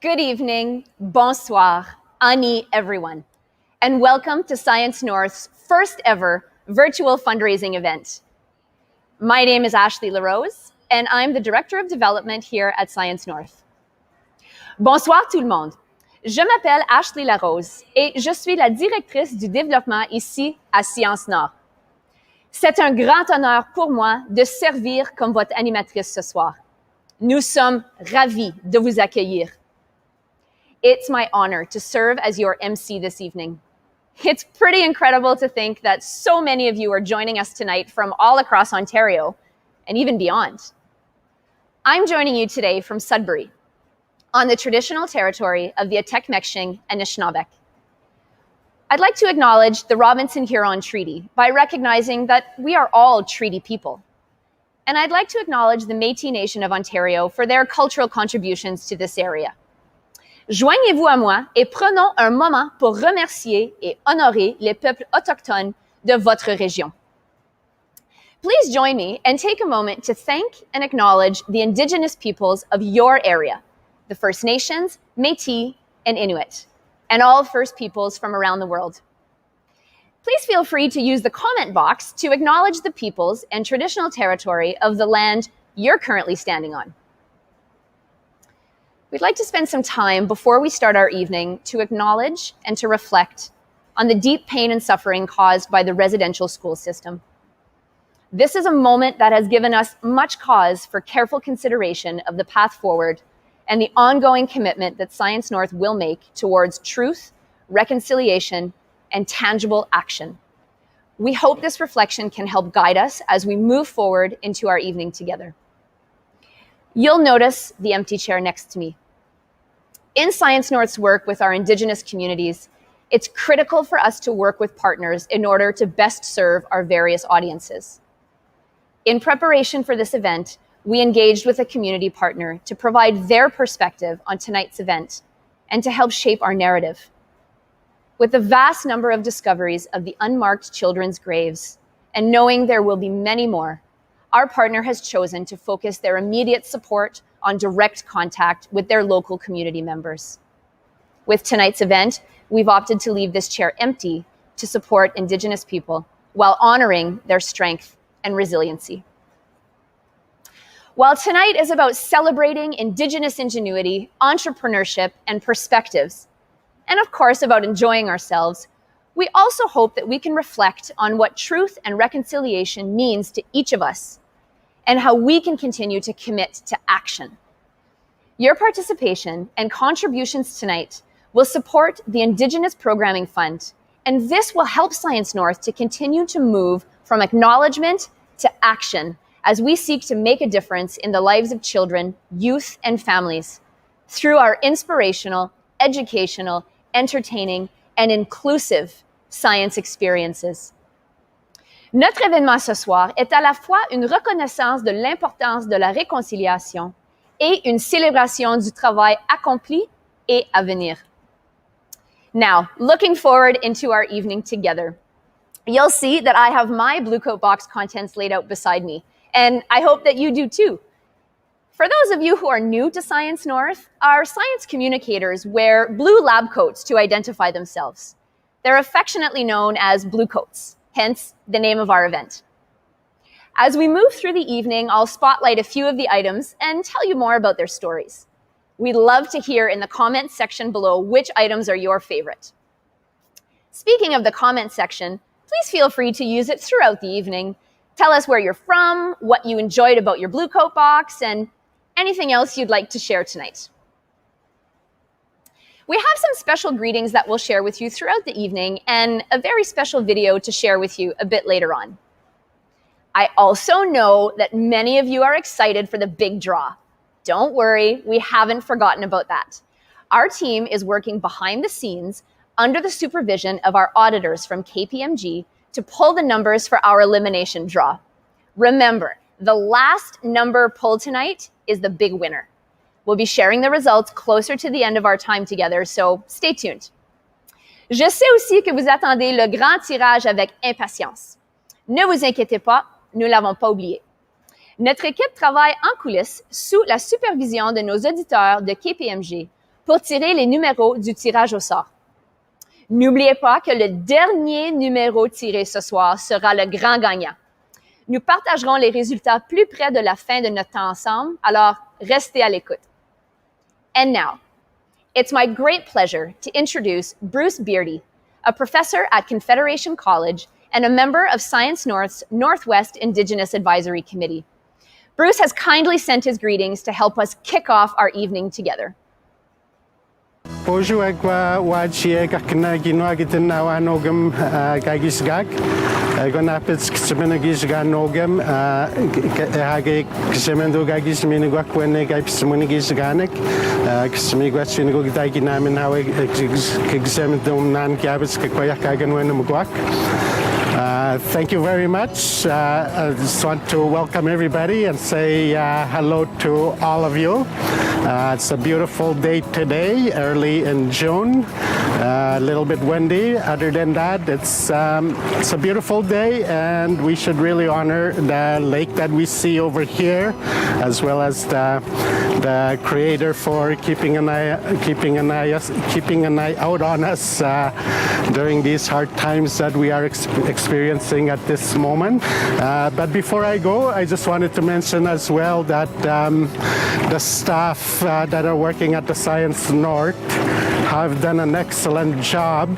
Good evening, bonsoir, ani everyone, and welcome to Science North's first ever virtual fundraising event. My name is Ashley LaRose, and I'm the Director of Development here at Science North. Bonsoir tout le monde. Je m'appelle Ashley LaRose et je suis la directrice du développement ici à Science Nord. C'est un grand honneur pour moi de servir comme votre animatrice ce soir. Nous sommes ravis de vous accueillir. It's my honor to serve as your MC this evening. It's pretty incredible to think that so many of you are joining us tonight from all across Ontario and even beyond. I'm joining you today from Sudbury, on the traditional territory of the Atekmeksheng and Anishinaabeg. I'd like to acknowledge the Robinson-Huron Treaty by recognizing that we are all treaty people. And I'd like to acknowledge the Métis Nation of Ontario for their cultural contributions to this area. Joignez-vous à moi et prenons un moment pour remercier et honorer les peuples autochtones de votre région. Please join me and take a moment to thank and acknowledge the Indigenous peoples of your area, the First Nations, Métis, and Inuit, and all First Peoples from around the world. Please feel free to use the comment box to acknowledge the peoples and traditional territory of the land you're currently standing on. We'd like to spend some time before we start our evening to acknowledge and to reflect on the deep pain and suffering caused by the residential school system. This is a moment that has given us much cause for careful consideration of the path forward and the ongoing commitment that Science North will make towards truth, reconciliation, and tangible action. We hope this reflection can help guide us as we move forward into our evening together. You'll notice the empty chair next to me. In Science North's work with our Indigenous communities, it's critical for us to work with partners in order to best serve our various audiences. In preparation for this event, we engaged with a community partner to provide their perspective on tonight's event and to help shape our narrative. With the vast number of discoveries of the unmarked children's graves, and knowing there will be many more, our partner has chosen to focus their immediate support on direct contact with their local community members. With tonight's event, we've opted to leave this chair empty to support Indigenous people while honoring their strength and resiliency. While tonight is about celebrating Indigenous ingenuity, entrepreneurship, and perspectives, and of course about enjoying ourselves, we also hope that we can reflect on what truth and reconciliation means to each of us and how we can continue to commit to action. Your participation and contributions tonight will support the Indigenous Programming Fund, and this will help Science North to continue to move from acknowledgement to action as we seek to make a difference in the lives of children, youth, and families through our inspirational, educational, entertaining, and inclusive science experiences. Notre événement ce soir est à la fois une reconnaissance de l'importance de la réconciliation et une célébration du travail accompli et à venir. Now, looking forward into our evening together, you'll see that I have my Bluecoat Box contents laid out beside me, and I hope that you do too. For those of you who are new to Science North, our science communicators wear blue lab coats to identify themselves. They're affectionately known as Bluecoats, hence the name of our event. As we move through the evening, I'll spotlight a few of the items and tell you more about their stories. We'd love to hear in the comments section below which items are your favorite. Speaking of the comment section, please feel free to use it throughout the evening. Tell us where you're from, what you enjoyed about your Bluecoat Box, and anything else you'd like to share tonight. We have some special greetings that we'll share with you throughout the evening and a very special video to share with you a bit later on. I also know that many of you are excited for the big draw. Don't worry, we haven't forgotten about that. Our team is working behind the scenes under the supervision of our auditors from KPMG to pull the numbers for our elimination draw. Remember, the last number pulled tonight is the big winner. We'll be sharing the results closer to the end of our time together, so stay tuned. Je sais aussi que vous attendez le grand tirage avec impatience. Ne vous inquiétez pas, nous ne l'avons pas oublié. Notre équipe travaille en coulisses sous la supervision de nos auditeurs de KPMG pour tirer les numéros du tirage au sort. N'oubliez pas que le dernier numéro tiré ce soir sera le grand gagnant. Nous partagerons les résultats plus près de la fin de notre temps ensemble, alors restez à l'écoute. And now, it's my great pleasure to introduce Bruce Beardy, a professor at Confederation College and a member of Science North's Northwest Indigenous Advisory Committee. Bruce has kindly sent his greetings to help us kick off our evening together. Bonjour, Wajie Gakna Ginoagitin Nawanogam Gagisgag. Gonapits Ximenagis Ganogam, Hage Ximendo Gagis Miniguakwene Gipsimunigis Ganek, Ximiguasingo Daginamin, how Xemendum Nan Gabits Kakoyakagan Wenumuguak. Thank you very much. I just want to welcome everybody and say hello to all of you. It's a beautiful day today, early in June. A little bit windy. Other than that, it's a beautiful day, and we should really honor the lake that we see over here, as well as the Creator for keeping an eye out on us during these hard times that we are experiencing at this moment. But before I go, I just wanted to mention as well that the staff that are working at the Science North have done an excellent job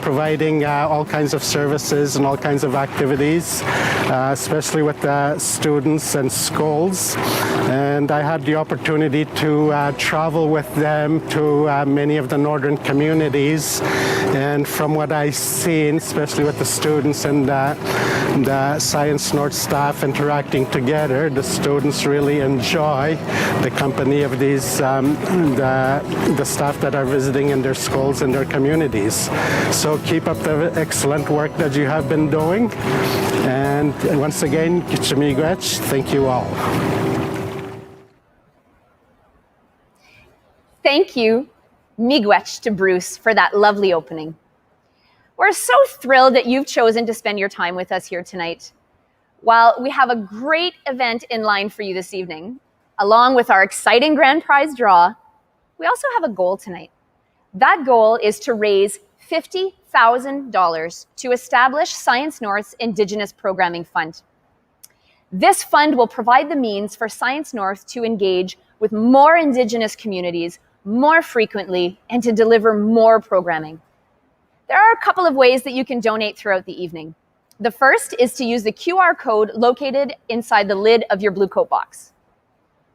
providing all kinds of services and all kinds of activities, especially with the students and schools. And I had the opportunity to travel with them to many of the northern communities. And from what I've seen, especially with the students and the Science North staff interacting together, the students really enjoy the company of these the staff that are visiting in their schools and their communities. So keep up the excellent work that you have been doing. And once again, Kichimigwech, thank you all. Thank you, Miigwech, to Bruce for that lovely opening. We're so thrilled that you've chosen to spend your time with us here tonight. While we have a great event in line for you this evening, along with our exciting grand prize draw, we also have a goal tonight. That goal is to raise $50,000 to establish Science North's Indigenous Programming Fund. This fund will provide the means for Science North to engage with more Indigenous communities more frequently and to deliver more programming. There are a couple of ways that you can donate throughout the evening. The first is to use the QR code located inside the lid of your Bluecoat box.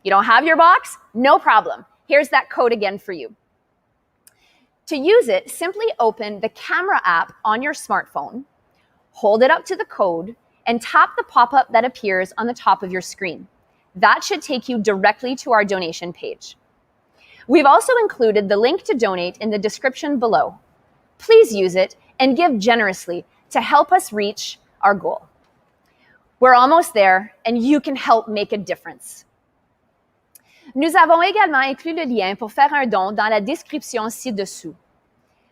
You don't have your box? No problem. Here's that code again for you. To use it, simply open the camera app on your smartphone, hold it up to the code, and tap the pop-up that appears on the top of your screen. That should take you directly to our donation page. We've also included the link to donate in the description below. Please use it and give generously to help us reach our goal. We're almost there, and you can help make a difference. Nous avons également inclus le lien pour faire un don dans la description ci-dessous.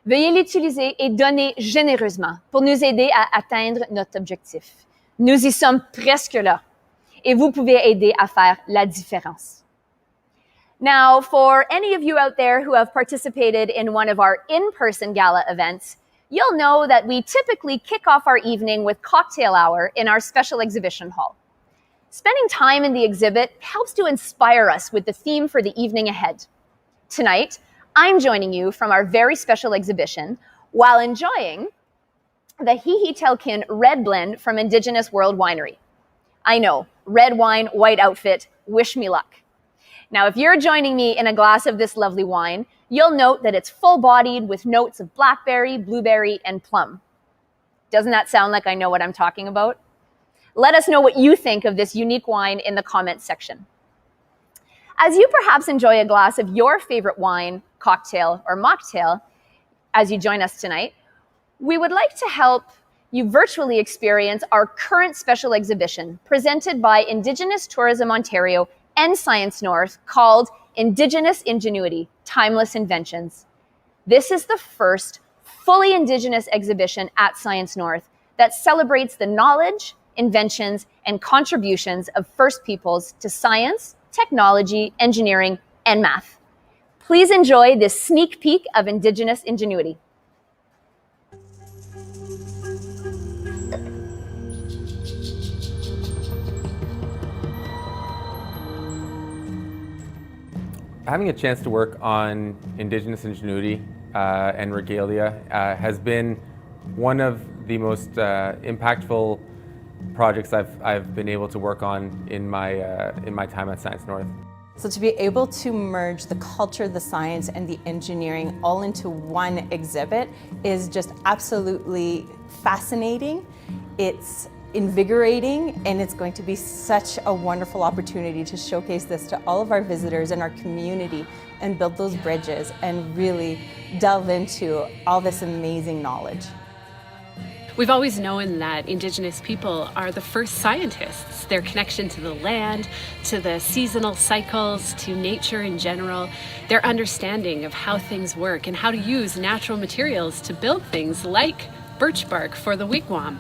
Veuillez l'utiliser et donner généreusement pour nous aider à atteindre notre objectif. Nous y sommes presque là, et vous pouvez aider à faire la différence. Now, for any of you out there who have participated in one of our in-person gala events, you'll know that we typically kick off our evening with cocktail hour in our special exhibition hall. Spending time in the exhibit helps to inspire us with the theme for the evening ahead. Tonight, I'm joining you from our very special exhibition while enjoying the Hihi-Telkin Red Blend from Indigenous World Winery. I know, red wine, white outfit, wish me luck. Now, if you're joining me in a glass of this lovely wine, you'll note that it's full-bodied with notes of blackberry, blueberry, and plum. Doesn't that sound like I know what I'm talking about? Let us know what you think of this unique wine in the comments section. As you perhaps enjoy a glass of your favorite wine, cocktail, or mocktail as you join us tonight, we would like to help you virtually experience our current special exhibition presented by Indigenous Tourism Ontario and Science North called Indigenous Ingenuity, Timeless Inventions. This is the first fully Indigenous exhibition at Science North that celebrates the knowledge, inventions, and contributions of First Peoples to science, technology, engineering, and math. Please enjoy this sneak peek of Indigenous ingenuity. Having a chance to work on Indigenous Ingenuity and regalia has been one of the most impactful projects I've been able to work on in my time at Science North. So to be able to merge the culture, the science, and the engineering all into one exhibit is just absolutely fascinating. It's invigorating, and it's going to be such a wonderful opportunity to showcase this to all of our visitors and our community and build those bridges and really delve into all this amazing knowledge. We've always known that Indigenous people are the first scientists. Their connection to the land, to the seasonal cycles, to nature in general, their understanding of how things work and how to use natural materials to build things like birch bark for the wigwam.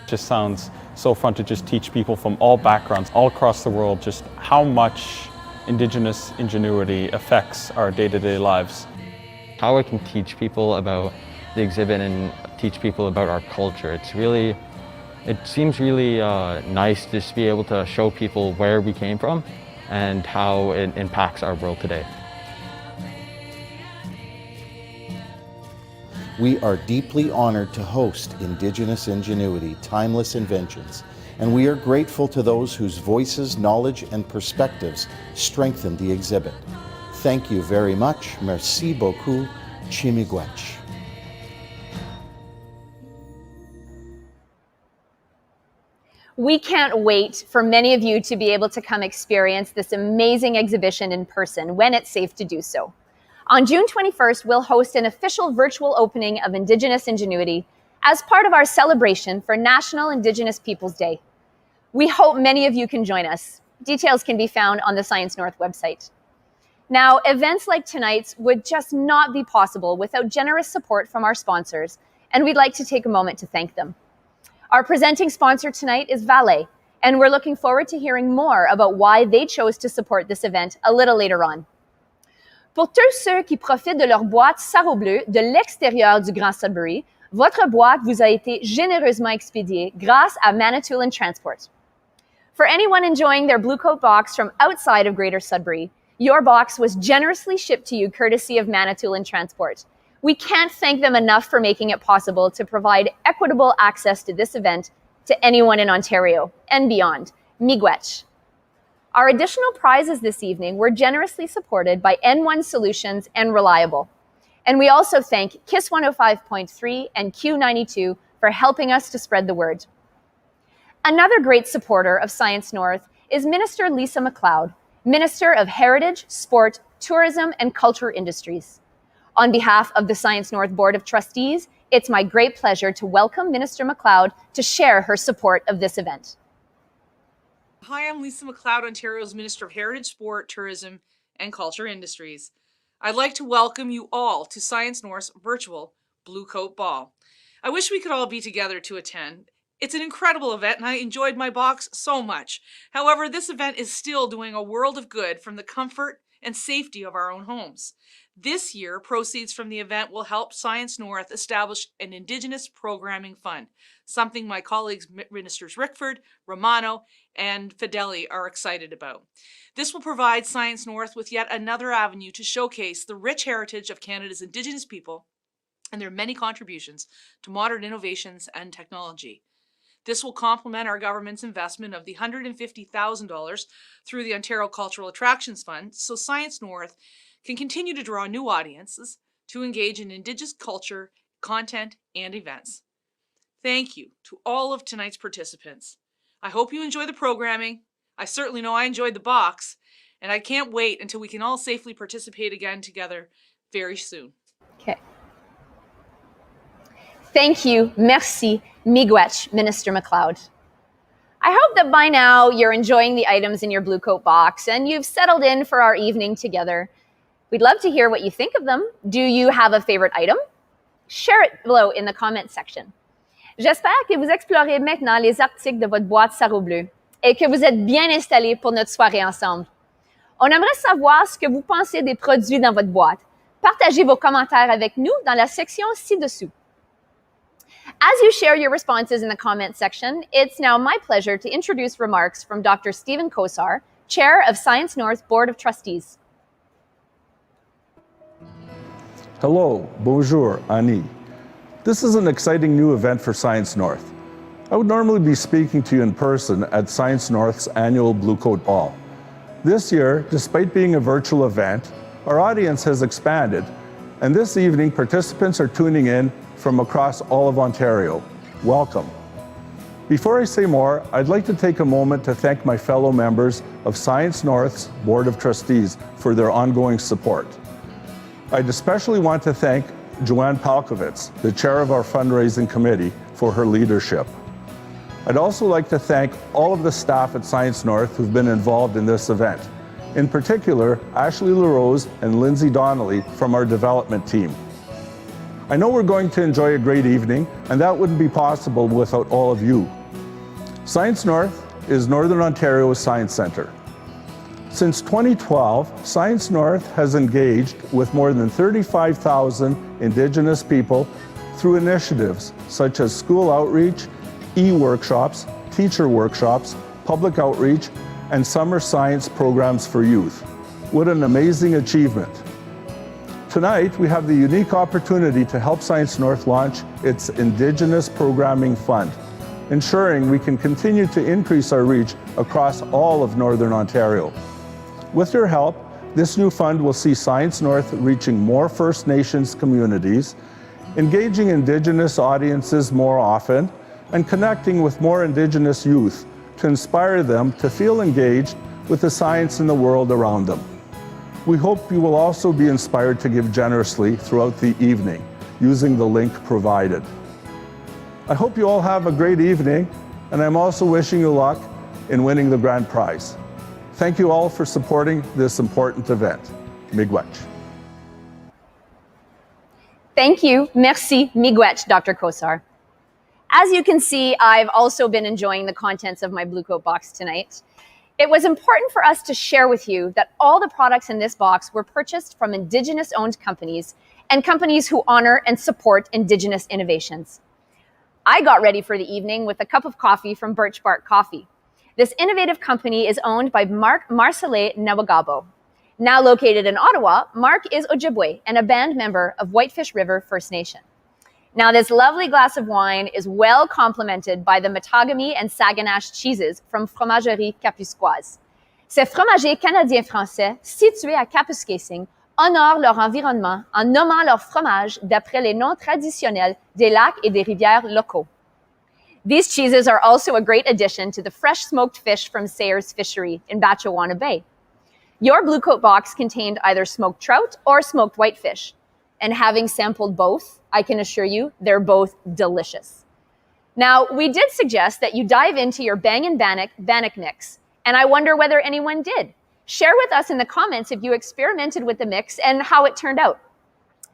Just sounds so fun to just teach people from all backgrounds, all across the world, just how much Indigenous ingenuity affects our day-to-day lives. How I can teach people about the exhibit and teach people about our culture. It seems really nice to just be able to show people where we came from and how it impacts our world today. We are deeply honored to host Indigenous Ingenuity, Timeless Inventions, and we are grateful to those whose voices, knowledge, and perspectives strengthen the exhibit. Thank you very much. Merci beaucoup. Chimigwech. We can't wait for many of you to be able to come experience this amazing exhibition in person when it's safe to do so. On June 21st, we'll host an official virtual opening of Indigenous Ingenuity as part of our celebration for National Indigenous Peoples Day. We hope many of you can join us. Details can be found on the Science North website. Now, events like tonight's would just not be possible without generous support from our sponsors, and we'd like to take a moment to thank them. Our presenting sponsor tonight is Valet, and we're looking forward to hearing more about why they chose to support this event a little later on. Pour tous ceux qui profitent de leur boîte sarrau bleu de l'extérieur du Grand Sudbury, votre boîte vous a été généreusement expédiée grâce à Manitoulin Transport. For anyone enjoying their Bluecoat Box from outside of Greater Sudbury, your box was generously shipped to you courtesy of Manitoulin Transport. We can't thank them enough for making it possible to provide equitable access to this event to anyone in Ontario and beyond. Miigwech. Our additional prizes this evening were generously supported by N1 Solutions and Reliable. And we also thank KISS 105.3 and Q92 for helping us to spread the word. Another great supporter of Science North is Minister Lisa MacLeod, Minister of Heritage, Sport, Tourism, and Culture Industries. On behalf of the Science North Board of Trustees, it's my great pleasure to welcome Minister MacLeod to share her support of this event. Hi, I'm Lisa MacLeod, Ontario's Minister of Heritage, Sport, Tourism, and Culture Industries. I'd like to welcome you all to Science North's virtual Bluecoat Ball. I wish we could all be together to attend. It's an incredible event and I enjoyed my box so much. However, this event is still doing a world of good from the comfort and safety of our own homes. This year, proceeds from the event will help Science North establish an Indigenous Programming Fund, something my colleagues Ministers Rickford, Romano, and Fedeli are excited about. This will provide Science North with yet another avenue to showcase the rich heritage of Canada's Indigenous people and their many contributions to modern innovations and technology. This will complement our government's investment of the $150,000 through the Ontario Cultural Attractions Fund, so Science North can continue to draw new audiences to engage in Indigenous culture, content, and events. Thank you to all of tonight's participants. I hope you enjoy the programming. I certainly know I enjoyed the box, and I can't wait until we can all safely participate again together very soon. Okay. Thank you. Merci. Miigwech, Minister MacLeod. I hope that by now you're enjoying the items in your Bluecoat box and you've settled in for our evening together. We'd love to hear what you think of them. Do you have a favorite item? Share it below in the comments section. J'espère que vous explorez maintenant les articles de votre boîte sarrau bleu et que vous êtes bien installés pour notre soirée ensemble. On aimerait savoir ce que vous pensez des produits dans votre boîte. Partagez vos commentaires avec nous dans la section ci-dessous. As you share your responses in the comment section, it's now my pleasure to introduce remarks from Dr. Stephen Kosar, Chair of Science North Board of Trustees. Hello, bonjour, Annie. This is an exciting new event for Science North. I would normally be speaking to you in person at Science North's annual Bluecoat Ball. This year, despite being a virtual event, our audience has expanded, and this evening participants are tuning in from across all of Ontario. Welcome. Before I say more, I'd like to take a moment to thank my fellow members of Science North's Board of Trustees for their ongoing support. I'd especially want to thank Joan Palkovitz, the chair of our fundraising committee, for her leadership. I'd also like to thank all of the staff at Science North who've been involved in this event. In particular, Ashley LaRose and Lindsay Donnelly from our development team. I know we're going to enjoy a great evening, and that wouldn't be possible without all of you. Science North is Northern Ontario's Science Centre. Since 2012, Science North has engaged with more than 35,000 Indigenous people through initiatives such as school outreach, e-workshops, teacher workshops, public outreach, and summer science programs for youth. What an amazing achievement. Tonight, we have the unique opportunity to help Science North launch its Indigenous Programming Fund, ensuring we can continue to increase our reach across all of Northern Ontario. With your help, this new fund will see Science North reaching more First Nations communities, engaging Indigenous audiences more often, and connecting with more Indigenous youth to inspire them to feel engaged with the science in the world around them. We hope you will also be inspired to give generously throughout the evening using the link provided. I hope you all have a great evening, and I'm also wishing you luck in winning the grand prize. Thank you all for supporting this important event. Miigwech. Thank you. Merci. Miigwech, Dr. Kosar. As you can see, I've also been enjoying the contents of my Bluecoat box tonight. It was important for us to share with you that all the products in this box were purchased from Indigenous-owned companies and companies who honor and support Indigenous innovations. I got ready for the evening with a cup of coffee from Birch Bark Coffee. This innovative company is owned by Marcele Nawagabo. Now located in Ottawa, Mark is Ojibwe and a band member of Whitefish River First Nation. Now, this lovely glass of wine is well complemented by the Matagami and Saguenash cheeses from Fromagerie Kapuskoise. Ces fromagers canadiens-français situés à Kapuskasing honorent leur environnement en nommant leur fromage d'après les noms traditionnels des lacs et des rivières locaux. These cheeses are also a great addition to the fresh smoked fish from Sayers Fishery in Batchewana Bay. Your Bluecoat box contained either smoked trout or smoked whitefish. And having sampled both, I can assure you they're both delicious. Now, we did suggest that you dive into your Bang & Bannock mix, and I wonder whether anyone did. Share with us in the comments if you experimented with the mix and how it turned out.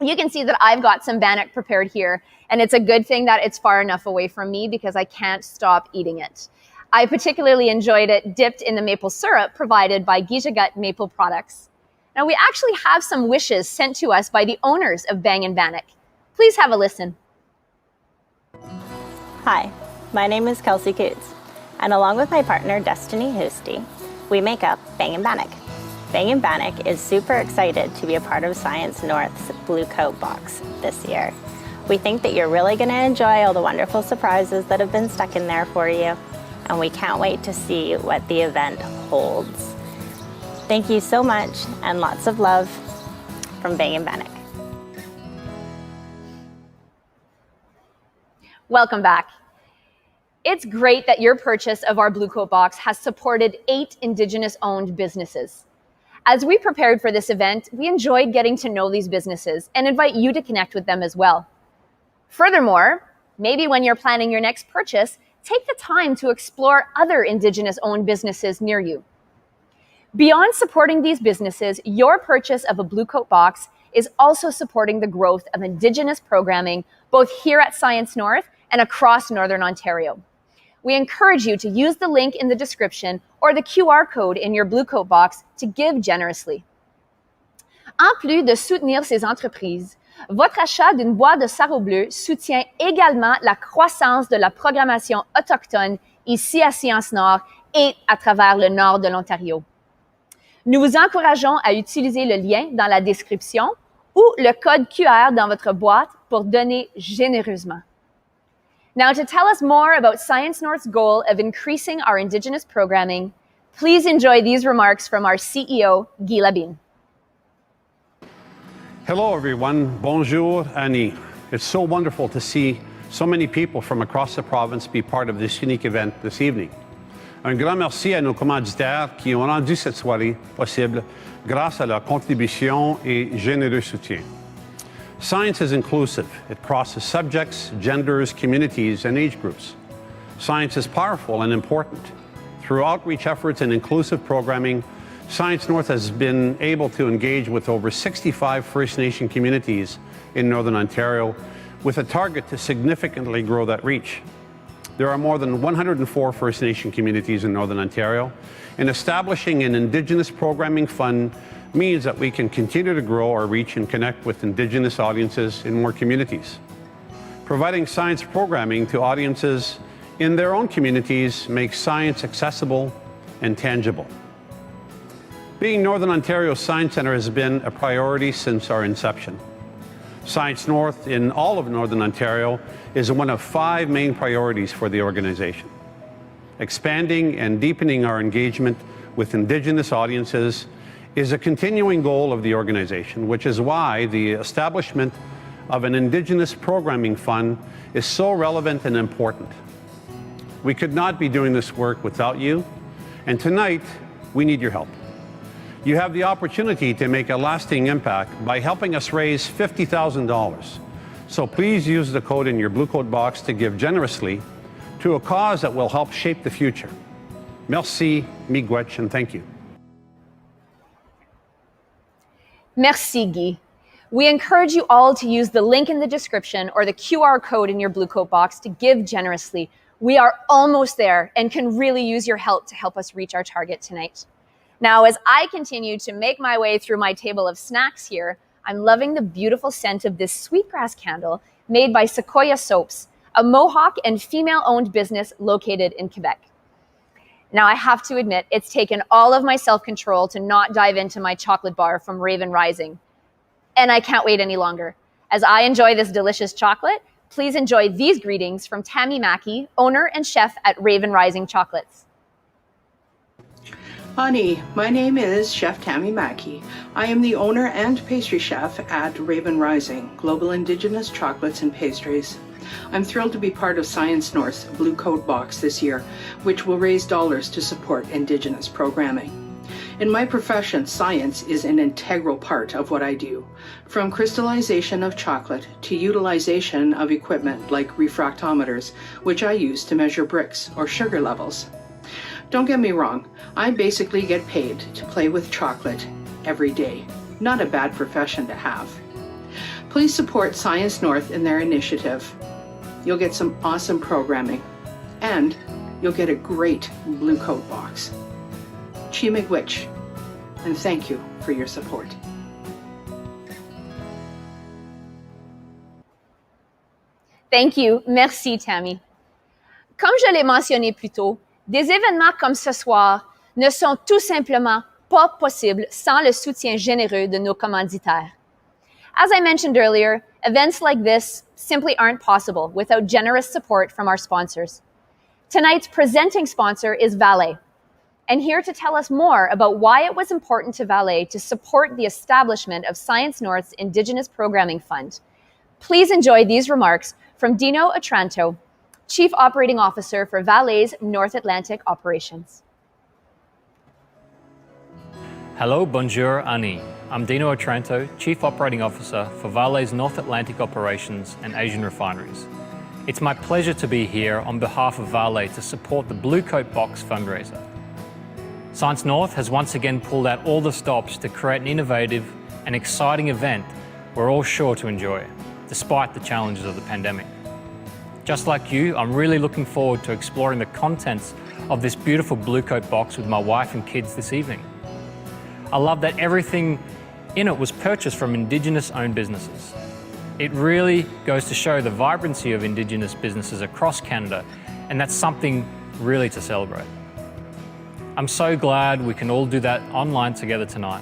You can see that I've got some bannock prepared here, and it's a good thing that it's far enough away from me because I can't stop eating it. I particularly enjoyed it dipped in the maple syrup provided by Gijagut Maple Products. Now, we actually have some wishes sent to us by the owners of Bang & Bannock. Please have a listen. Hi, my name is Kelsey Koets, and along with my partner Destiny Hosty, we make up Bang & Bannock. Bang & Bannock is super excited to be a part of Science North's Bluecoat box this year. We think that you're really going to enjoy all the wonderful surprises that have been stuck in there for you, and we can't wait to see what the event holds. Thank you so much, and lots of love from Bang & Bannock. Welcome back. It's great that your purchase of our Bluecoat box has supported 8 Indigenous-owned businesses. As we prepared for this event, we enjoyed getting to know these businesses and invite you to connect with them as well. Furthermore, maybe when you're planning your next purchase, take the time to explore other Indigenous-owned businesses near you. Beyond supporting these businesses, your purchase of a Bluecoat box is also supporting the growth of Indigenous programming both here at Science North and across Northern Ontario. we encourage you to use the link in the description or the QR code in your Bluecoat Box to give generously. En plus de soutenir ces entreprises, votre achat d'une boîte de sarrau bleu soutient également la croissance de la programmation autochtone ici à Sciences Nord et à travers le nord de l'Ontario. Nous vous encourageons à utiliser le lien dans la description ou le code QR dans votre boîte pour donner généreusement. Now, to tell us more about Science North's goal of increasing our Indigenous programming, please enjoy these remarks from our CEO, Guy Labine. Hello, everyone. Bonjour, Annie. It's so wonderful to see so many people from across the province be part of this unique event this evening. Un grand merci à nos commanditaires qui ont rendu cette soirée possible grâce à leur contribution et généreux soutien. Science is inclusive. It crosses subjects, genders, communities, and age groups. Science is powerful and important. Through outreach efforts and inclusive programming, Science North has been able to engage with over 65 First Nation communities in Northern Ontario with a target to significantly grow that reach. There are more than 104 First Nation communities in Northern Ontario, and establishing an Indigenous Programming Fund means that we can continue to grow our reach and connect with Indigenous audiences in more communities. Providing science programming to audiences in their own communities makes science accessible and tangible. Being Northern Ontario's Science Centre has been a priority since our inception. Science North in all of Northern Ontario is one of 5 main priorities for the organization. Expanding and deepening our engagement with Indigenous audiences is a continuing goal of the organization, which is why the establishment of an Indigenous Programming Fund is so relevant and important. We could not be doing this work without you, and tonight we need your help. You have the opportunity to make a lasting impact by helping us raise $50,000. So please use the code in your Bluecoat Box to give generously to a cause that will help shape the future. Merci, miigwech, and thank you. Merci, Guy. We encourage you all to use the link in the description or the QR code in your Bluecoat Box to give generously. We are almost there and can really use your help to help us reach our target tonight. Now, as I continue to make my way through my table of snacks here, I'm loving the beautiful scent of this sweetgrass candle made by Sequoia Soaps, a Mohawk and female-owned business located in Quebec. Now, I have to admit, it's taken all of my self-control to not dive into my chocolate bar from Raven Rising. And I can't wait any longer. As I enjoy this delicious chocolate, please enjoy these greetings from Tammy Mackey, owner and chef at Raven Rising Chocolates. Ani, my name is Chef Tammy Mackey. I am the owner and pastry chef at Raven Rising, Global Indigenous Chocolates and Pastries. I'm thrilled to be part of Science North's Bluecoat Box this year, which will raise dollars to support Indigenous programming. In my profession, science is an integral part of what I do, from crystallization of chocolate to utilization of equipment like refractometers, which I use to measure bricks or sugar levels. Don't get me wrong, I basically get paid to play with chocolate every day. Not a bad profession to have. Please support Science North in their initiative. You'll get some awesome programming, and you'll get a great Bluecoat Box. Chi miigwech, and thank you for your support. Thank you. Merci, Tammy. Comme je l'ai mentionné plus tôt, des événements comme ce soir ne sont tout simplement pas possibles sans le soutien généreux de nos commanditaires. As I mentioned earlier, events like this simply aren't possible without generous support from our sponsors. Tonight's presenting sponsor is Vale, and here to tell us more about why it was important to Vale to support the establishment of Science North's Indigenous Programming Fund. Please enjoy these remarks from Dino Atranto, Chief Operating Officer for Vale's North Atlantic Operations. Hello, bonjour, Ani. I'm Dino Atranto, Chief Operating Officer for Vale's North Atlantic Operations and Asian Refineries. It's my pleasure to be here on behalf of Vale to support the Bluecoat Box fundraiser. Science North has once again pulled out all the stops to create an innovative and exciting event we're all sure to enjoy, despite the challenges of the pandemic. Just like you, I'm really looking forward to exploring the contents of this beautiful Bluecoat box with my wife and kids this evening. I love that everything in it was purchased from Indigenous-owned businesses. It really goes to show the vibrancy of Indigenous businesses across Canada, and that's something really to celebrate. I'm so glad we can all do that online together tonight.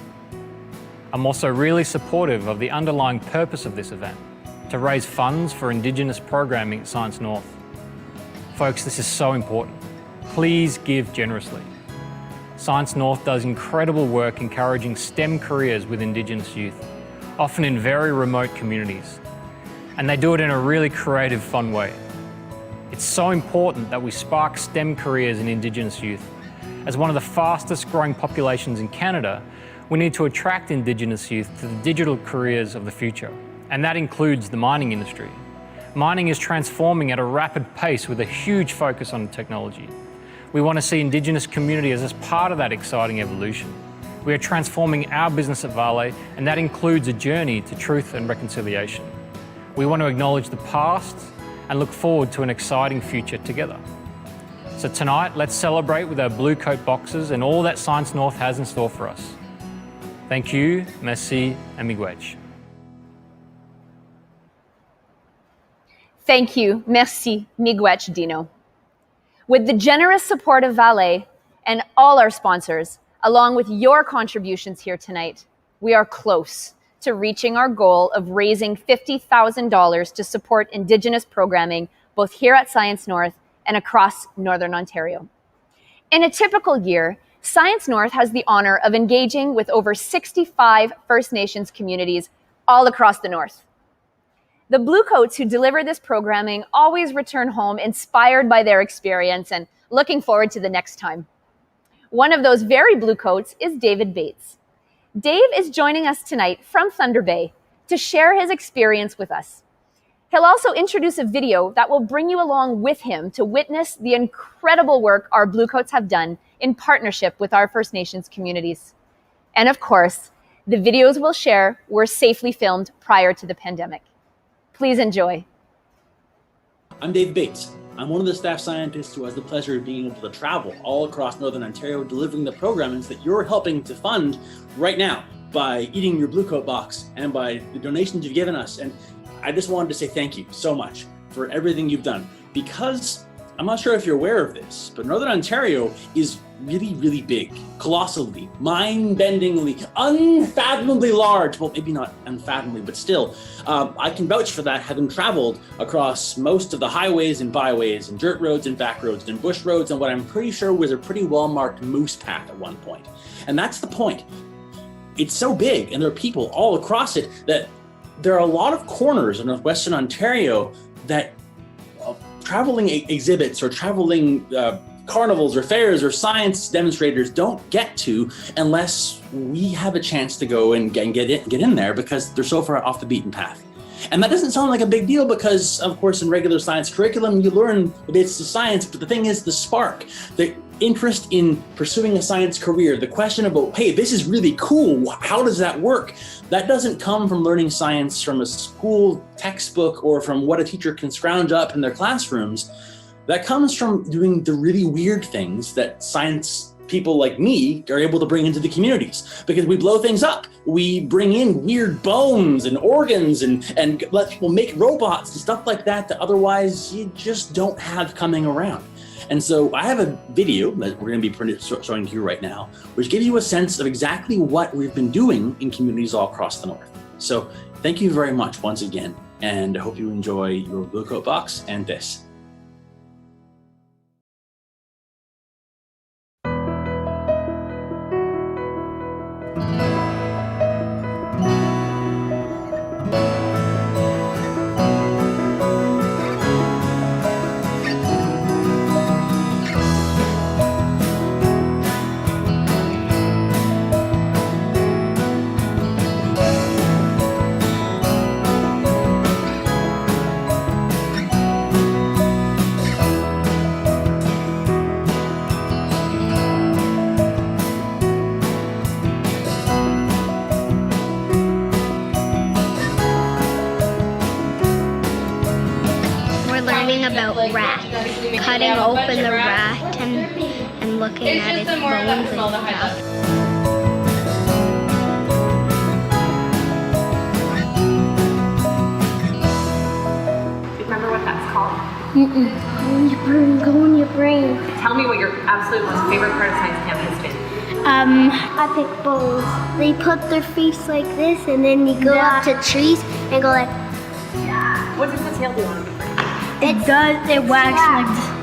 I'm also really supportive of the underlying purpose of this event, to raise funds for Indigenous programming at Science North. Folks, this is so important. Please give generously. Science North does incredible work encouraging STEM careers with Indigenous youth, often in very remote communities. And they do it in a really creative, fun way. It's so important that we spark STEM careers in Indigenous youth. As one of the fastest growing populations in Canada, we need to attract Indigenous youth to the digital careers of the future. And that includes the mining industry. Mining is transforming at a rapid pace with a huge focus on technology. We want to see Indigenous communities as part of that exciting evolution. We are transforming our business at Vale, and that includes a journey to truth and reconciliation. We want to acknowledge the past and look forward to an exciting future together. So tonight, let's celebrate with our Bluecoat boxes and all that Science North has in store for us. Thank you, merci, and miigwech. Thank you, merci, miigwech, Dino. With the generous support of Vale and all our sponsors, along with your contributions here tonight, we are close to reaching our goal of raising $50,000 to support Indigenous programming both here at Science North and across Northern Ontario. In a typical year, Science North has the honor of engaging with over 65 First Nations communities all across the North. The Bluecoats who deliver this programming always return home inspired by their experience and looking forward to the next time. One of those very Bluecoats is David Bates. Dave is joining us tonight from Thunder Bay to share his experience with us. He'll also introduce a video that will bring you along with him to witness the incredible work our Bluecoats have done in partnership with our First Nations communities. And of course, the videos we'll share were safely filmed prior to the pandemic. Please enjoy. I'm Dave Bates. I'm one of the staff scientists who has the pleasure of being able to travel all across Northern Ontario delivering the programs that you're helping to fund right now by eating your Bluecoat box and by the donations you've given us. And I just wanted to say thank you so much for everything you've done, because I'm not sure if you're aware of this, but Northern Ontario is really, really big, colossally, mind-bendingly, unfathomably large. Well, maybe not unfathomably, but still, I can vouch for that, having traveled across most of the highways and byways and dirt roads and back roads and bush roads and what I'm pretty sure was a pretty well-marked moose path at one point. And that's the point. It's so big, and there are people all across it, that there are a lot of corners in Western Ontario that traveling exhibits or traveling carnivals or fairs or science demonstrators don't get to unless we have a chance to go and get in there, because they're so far off the beaten path. And that doesn't sound like a big deal because, of course, in regular science curriculum, you learn the basics of science, but the thing is the spark, the interest in pursuing a science career, the question about, hey, this is really cool, how does that work? That doesn't come from learning science from a school textbook or from what a teacher can scrounge up in their classrooms. That comes from doing the really weird things that science people like me are able to bring into the communities, because we blow things up. We bring in weird bones and organs and let people make robots and stuff like that otherwise you just don't have coming around. And so I have a video that we're going to be showing to you right now, which gives you a sense of exactly what we've been doing in communities all across the North. So thank you very much once again, and I hope you enjoy your Bluecoat box and this. about rats, cutting open the rat and looking at its bones and stuff. Remember what that's called? Go in your brain, go in your brain. Tell me what your absolute most favorite part of science camp has been. Epic bowls. They put their face like this and then you go up to trees and go like, What does the tail do on it? it wags like this.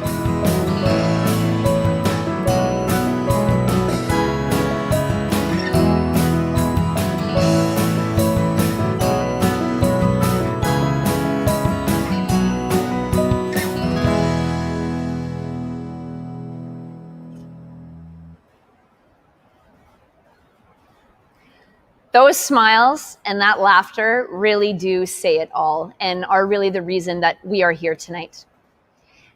Those smiles and that laughter really do say it all and are really the reason that we are here tonight.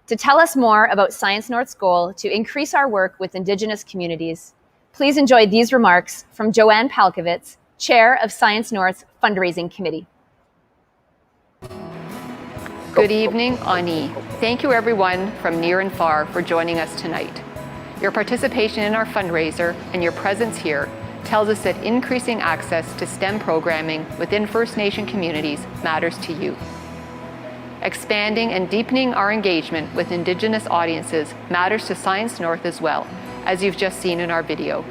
To tell us more about Science North's goal to increase our work with Indigenous communities, please enjoy these remarks from Joan Palkovitz, Chair of Science North's Fundraising Committee. Good evening, Ani. Thank you everyone from near and far for joining us tonight. Your participation in our fundraiser and your presence here tells us that increasing access to STEM programming within First Nation communities matters to you. Expanding and deepening our engagement with Indigenous audiences matters to Science North as well, as you've just seen in our video.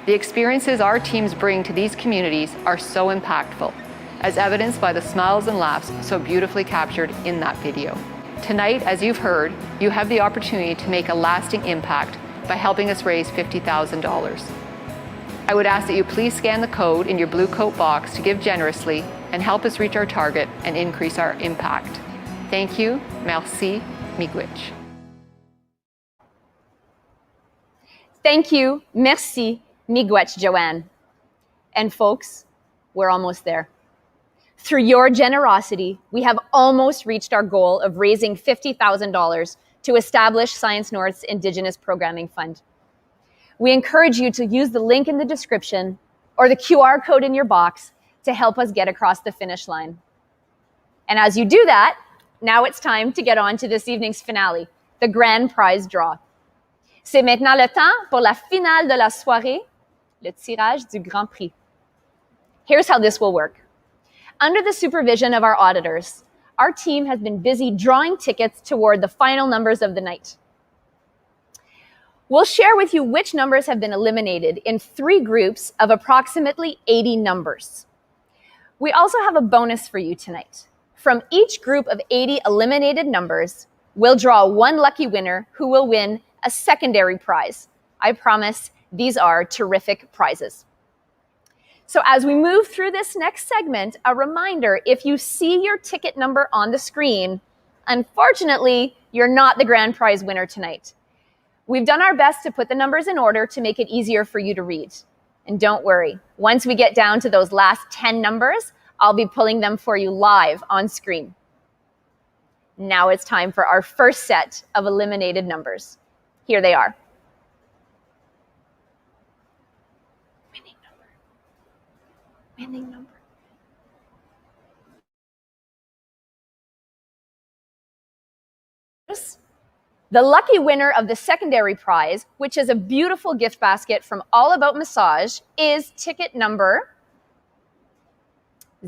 The experiences our teams bring to these communities are so impactful, as evidenced by the smiles and laughs so beautifully captured in that video. Tonight, as you've heard, you have the opportunity to make a lasting impact by helping us raise $50,000. I would ask that you please scan the code in your Bluecoat box to give generously and help us reach our target and increase our impact. Thank you. Merci. Miigwech. Thank you. Merci. Miigwech, Joanne. And folks, we're almost there. Through your generosity, we have almost reached our goal of raising $50,000 to establish Science North's Indigenous Programming Fund. We encourage you to use the link in the description or the QR code in your box to help us get across the finish line. And as you do that, now it's time to get on to this evening's finale, the grand prize draw. C'est maintenant le temps pour la finale de la soirée, le tirage du Grand Prix. Here's how this will work. Under the supervision of our auditors, our team has been busy drawing tickets toward the final numbers of the night. We'll share with you which numbers have been eliminated in 3 groups of approximately 80 numbers. We also have a bonus for you tonight. From each group of 80 eliminated numbers, we'll draw one lucky winner who will win a secondary prize. I promise these are terrific prizes. So as we move through this next segment, a reminder, if you see your ticket number on the screen, unfortunately, you're not the grand prize winner tonight. We've done our best to put the numbers in order to make it easier for you to read. And don't worry, once we get down to those last 10 numbers, I'll be pulling them for you live on screen. Now it's time for our first set of eliminated numbers. Here they are. Winning number. Winning number. The lucky winner of the secondary prize, which is a beautiful gift basket from All About Massage, is ticket number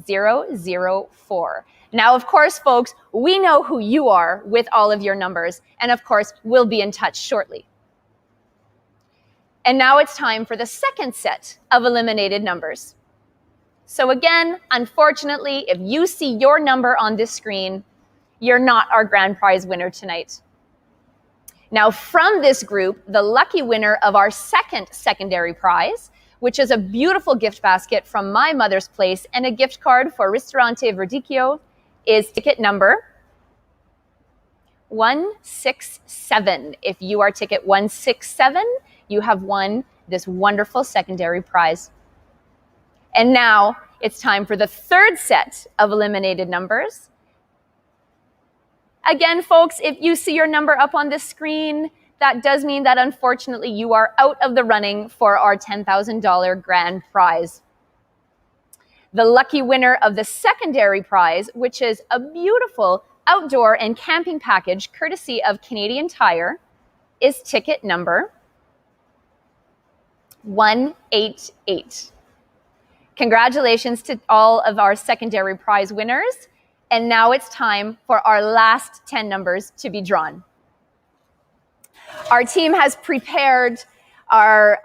004. Now, of course, folks, we know who you are with all of your numbers, and of course, we'll be in touch shortly. And now it's time for the second set of eliminated numbers. So again, unfortunately, if you see your number on this screen, you're not our grand prize winner tonight. Now, from this group, the lucky winner of our second secondary prize, which is a beautiful gift basket from My Mother's Place and a gift card for Ristorante Verdicchio, is ticket number 167. If you are ticket 167, you have won this wonderful secondary prize. And now it's time for the third set of eliminated numbers. Again, folks, if you see your number up on the screen, that does mean that unfortunately you are out of the running for our $10,000 grand prize. The lucky winner of the secondary prize, which is a beautiful outdoor and camping package courtesy of Canadian Tire is ticket number 188. Congratulations to all of our secondary prize winners. And now it's time for our last 10 numbers to be drawn. Our team has prepared our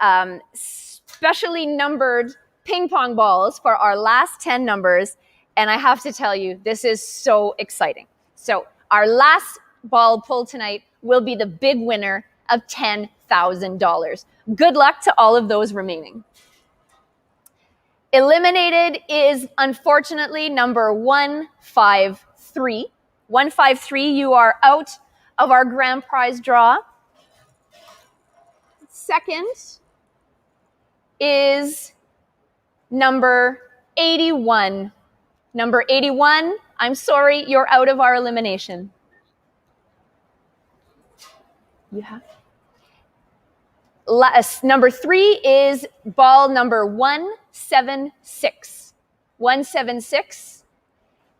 specially numbered ping pong balls for our last 10 numbers. And I have to tell you, this is so exciting. So our last ball pulled tonight will be the big winner of $10,000. Good luck to all of those remaining. Eliminated is unfortunately number 153. 153, you are out of our grand prize draw. Second is number 81. Number 81, I'm sorry, you're out of our elimination. You have? Number 3 is ball number 176. 176,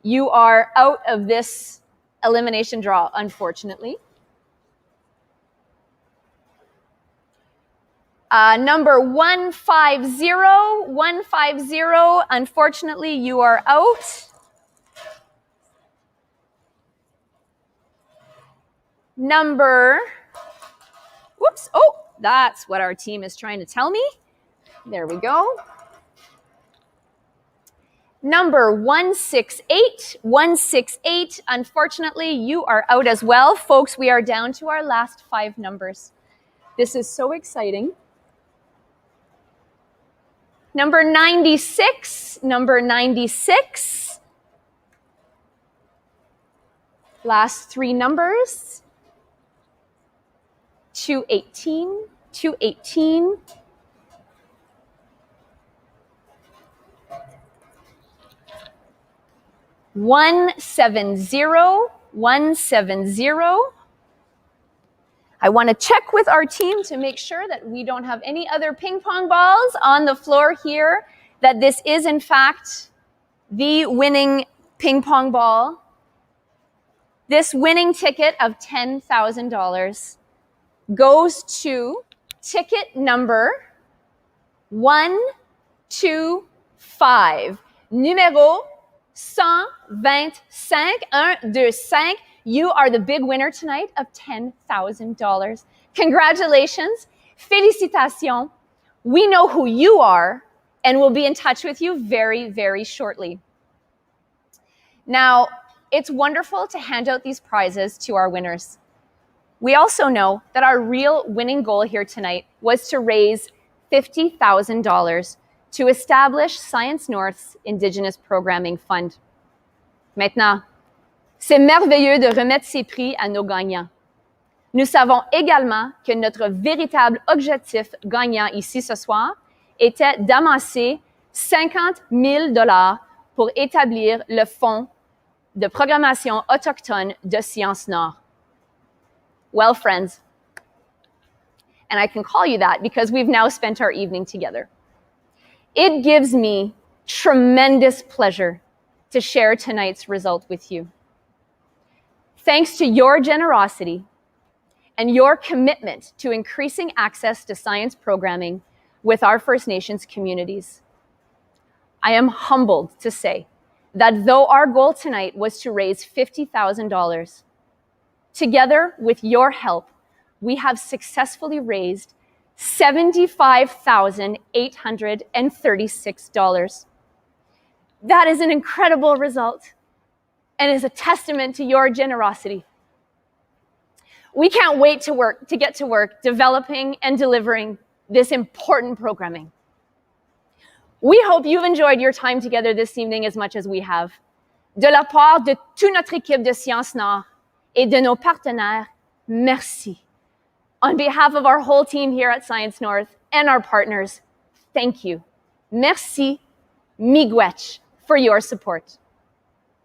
you are out of this elimination draw, unfortunately. Number 150, 150, unfortunately, you are out. Number, whoops, oh, that's what our team is trying to tell me. There we go. Number 168, 168, unfortunately, you are out as well. Folks, we are down to our last 5 numbers. This is so exciting. Number 96, number 96. Last 3 numbers. 218, 218. $170, $170. I want to check with our team to make sure that we don't have any other ping pong balls on the floor here, that this is in fact the winning ping pong ball. This winning ticket of $10,000 goes to ticket number 125, numéro 125, 125. You are the big winner tonight of $10,000. Congratulations. Félicitations. We know who you are and we'll be in touch with you very, very shortly. Now, it's wonderful to hand out these prizes to our winners. We also know that our real winning goal here tonight was to raise $50,000 to establish Science North's Indigenous Programming Fund. Maintenant, c'est merveilleux de remettre ces prix à nos gagnants. Nous savons également que notre véritable objectif gagnant ici ce soir était d'amasser $50 000 pour établir le Fonds de programmation autochtone de Science Nord. Well, friends, and I can call you that because we've now spent our evening together. It gives me tremendous pleasure to share tonight's result with you. Thanks to your generosity and your commitment to increasing access to science programming with our First Nations communities, I am humbled to say that though our goal tonight was to raise $50,000, together with your help, we have successfully raised $75,836. That is an incredible result and is a testament to your generosity. We can't wait to get to work developing and delivering this important programming. We hope you've enjoyed your time together this evening as much as we have. De la part de toute notre équipe de Science Nord et de nos partenaires, merci. On behalf of our whole team here at Science North and our partners, thank you. Merci, miigwech, for your support.